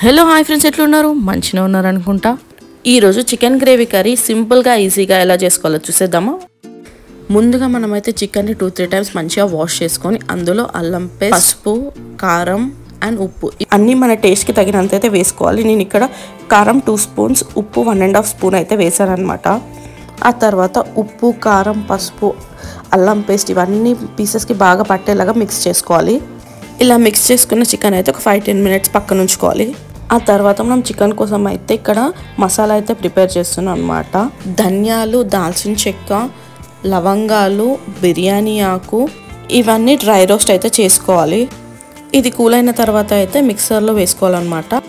Hello hi friends, ఎట్లా ఉన్నారు? మంచిగా ఉన్నారు అనుకుంటా. ఈరోజు చికెన్ గ్రేవీ కర్రీ సింపుల్గా ఈజీగా ఎలా చేసుకోవాలో చూసేద్దామా. ముందుగా మనమైతే చికెన్ని 2-3 టైమ్స్ మంచిగా వాష్ చేసుకొని అందులో అల్లం పేస్ట్, పసుపు, కారం అండ్ ఉప్పు అన్నీ మన టేస్ట్కి తగినంత అయితే వేసుకోవాలి. నేను ఇక్కడ కారం 2 స్పూన్స్, ఉప్పు 1.5 స్పూన్ అయితే వేసాను అనమాట. ఆ తర్వాత ఉప్పు, కారం, పసుపు, అల్లం పేస్ట్ ఇవన్నీ పీసెస్కి బాగా పట్టేలాగా మిక్స్ చేసుకోవాలి. ఇలా మిక్స్ చేసుకున్న చికెన్ అయితే ఒక 5-10 మినిట్స్ పక్కన ఉంచుకోవాలి. ఆ తర్వాత మనం చికెన్ కోసం అయితే ఇక్కడ మసాలా అయితే ప్రిపేర్ చేస్తున్నాం అనమాట. ధనియాలు, దాల్చిన చెక్క, లవంగాలు, బిర్యానీ ఆకు ఇవన్నీ డ్రై రోస్ట్ అయితే చేసుకోవాలి. ఇది కూల్ అయిన తర్వాత అయితే మిక్సర్లో వేసుకోవాలన్నమాట.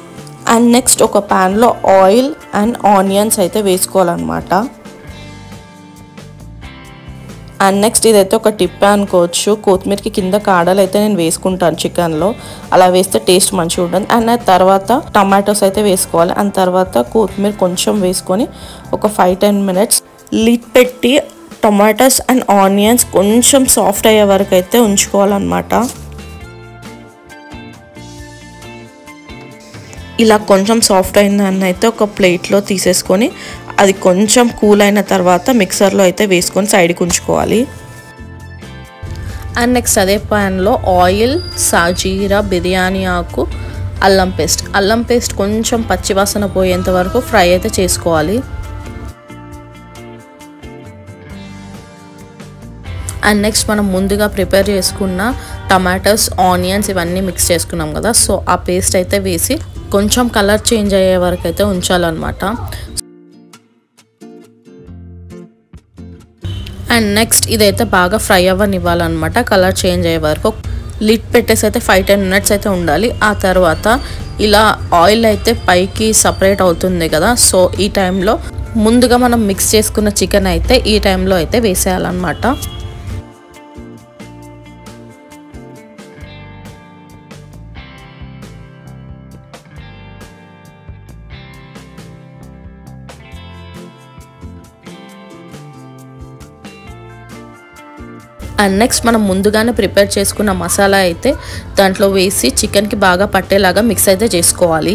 అండ్ నెక్స్ట్ ఒక ప్యాన్లో ఆయిల్ అండ్ ఆనియన్స్ అయితే వేసుకోవాలన్నమాట. అండ్ నెక్స్ట్ ఇదైతే ఒక టిప్ అనుకోవచ్చు, కొత్తిమీరకి కింద కాడలు అయితే నేను వేసుకుంటాను చికెన్లో. అలా వేస్తే టేస్ట్ మంచిగా ఉంటుంది. అండ్ తర్వాత టమాటోస్ అయితే వేసుకోవాలి. అండ్ తర్వాత కొత్తిమీర కొంచెం వేసుకొని ఒక 5-10 మినిట్స్ లిడ్ పెట్టి టమాటోస్ అండ్ ఆనియన్స్ కొంచెం సాఫ్ట్ అయ్యే వరకు అయితే ఉంచుకోవాలన్నమాట. ఇలా కొంచెం సాఫ్ట్ అయిందని అయితే ఒక ప్లేట్లో తీసేసుకొని అది కొంచెం కూల్ అయిన తర్వాత మిక్సర్లో అయితే వేసుకొని సైడ్కి ఉంచుకోవాలి. అండ్ నెక్స్ట్ అదే ప్యాన్లో ఆయిల్, సాజీరా, బిర్యానీ ఆకు, అల్లం పేస్ట్ కొంచెం పచ్చివాసన పోయేంత వరకు ఫ్రై అయితే చేసుకోవాలి. అండ్ నెక్స్ట్ మనం ముందుగా ప్రిపేర్ చేసుకున్న టమాటోస్, ఆనియన్స్ ఇవన్నీ మిక్స్ చేసుకున్నాం కదా, సో ఆ పేస్ట్ అయితే వేసి కొంచెం కలర్ చేంజ్ అయ్యే వరకు అయితే ఉంచాలన్నమాట. అండ్ నెక్స్ట్ ఇదైతే బాగా ఫ్రై అవ్వనివ్వాలన్నమాట. కలర్ చేంజ్ అయ్యే వరకు లిడ్ పెట్టేసి అయితే 5-10 మినిట్స్ అయితే ఉండాలి. ఆ తర్వాత ఇలా ఆయిల్ అయితే పైకి సపరేట్ అవుతుంది కదా, సో ఈ టైంలో ముందుగా మనం మిక్స్ చేసుకున్న చికెన్ అయితే ఈ టైంలో అయితే వేసేయాలన్నమాట. అండ్ నెక్స్ట్ మనం ముందుగానే ప్రిపేర్ చేసుకున్న మసాలా అయితే దాంట్లో వేసి చికెన్కి బాగా పట్టేలాగా మిక్స్ అయితే చేసుకోవాలి.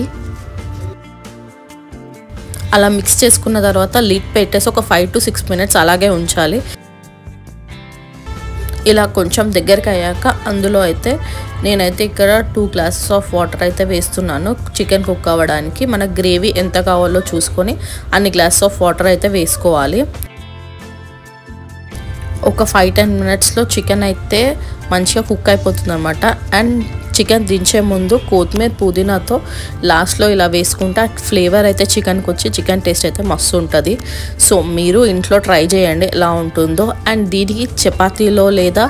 అలా మిక్స్ చేసుకున్న తర్వాత లిడ్ పెట్టేసి ఒక 5-6 మినిట్స్ అలాగే ఉంచాలి. ఇలా కొంచెం దగ్గరికి అయ్యాక అందులో అయితే నేనైతే ఇక్కడ 2 గ్లాసెస్ ఆఫ్ వాటర్ అయితే వేస్తున్నాను. చికెన్ కుక్ అవ్వడానికి మన గ్రేవీ ఎంత కావాలో చూసుకొని అన్ని గ్లాసెస్ ఆఫ్ వాటర్ అయితే వేసుకోవాలి. ఒక 5-10 మినిట్స్లో చికెన్ అయితే మంచిగా కుక్ అయిపోతుంది అనమాట. అండ్ చికెన్ దించే ముందు కొత్తిమీర, పుదీనాతో లాస్ట్లో ఇలా వేసుకుంటే ఫ్లేవర్ అయితే చికెన్కి వచ్చి చికెన్ టేస్ట్ అయితే మస్తు ఉంటుంది. సో మీరు ఇంట్లో ట్రై చేయండి ఎలా ఉంటుందో. అండ్ దీనికి చపాతీలో లేదా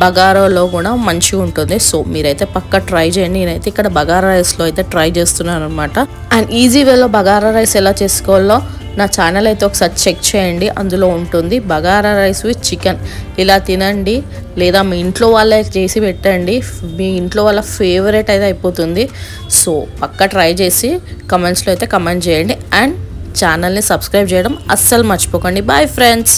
బగారాలో కూడా మంచిగా ఉంటుంది. సో మీరైతే పక్కా ట్రై చేయండి. నేనైతే ఇక్కడ బగారా రైస్లో అయితే ట్రై చేస్తున్నాను అనమాట. అండ్ ఈజీ వేలో బగారా రైస్ ఎలా చేసుకోవాలో నా ఛానల్ అయితే ఒకసారి చెక్ చేయండి, అందులో ఉంటుంది. బగారా రైస్ విత్ చికెన్ ఇలా తినండి, లేదా మీ ఇంట్లో వాళ్ళకి చేసి పెట్టండి. మీ ఇంట్లో వాళ్ళ ఫేవరెట్ అయితే అయిపోతుంది. సో పక్కా ట్రై చేసి కమెంట్స్లో అయితే కమెంట్ చేయండి. అండ్ ఛానల్ని సబ్స్క్రైబ్ చేయడం అస్సలు మర్చిపోకండి. Bye friends.